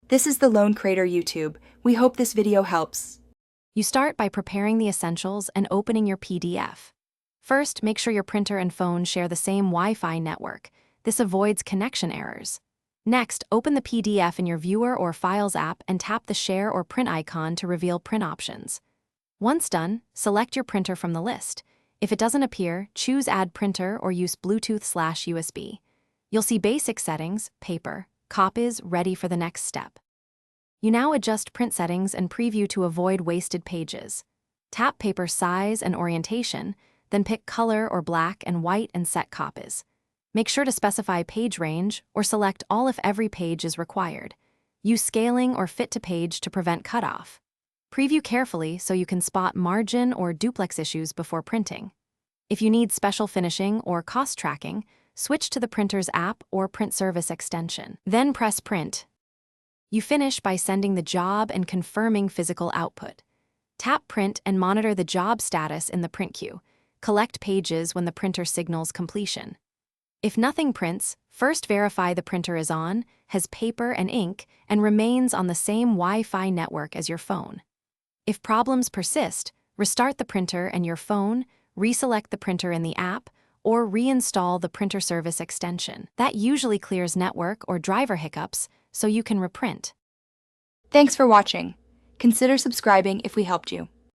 This is the Lone Crater YouTube. We hope this video helps. You start by preparing the essentials and opening your PDF. First, make sure your printer and phone share the same Wi-Fi network. This avoids connection errors. Next, open the PDF in your Viewer or Files app and tap the Share or Print icon to reveal print options. Once done, select your printer from the list. If it doesn't appear, choose Add Printer or use Bluetooth/USB. You'll see basic settings, paper, copies ready for the next step. You now adjust print settings and preview to avoid wasted pages. Tap paper size and orientation, then pick color or black and white and set copies. Make sure to specify page range or select all if every page is required. Use scaling or fit to page to prevent cutoff. Preview carefully so you can spot margin or duplex issues before printing. If you need special finishing or cost tracking, switch to the printer's app or print service extension. Then press Print. You finish by sending the job and confirming physical output. Tap Print and monitor the job status in the print queue. Collect pages when the printer signals completion. If nothing prints, first verify the printer is on, has paper and ink, and remains on the same Wi-Fi network as your phone. If problems persist, restart the printer and your phone, reselect the printer in the app, or reinstall the printer service extension. That usually clears network or driver hiccups so you can reprint. Thanks for watching. Consider subscribing if we helped you.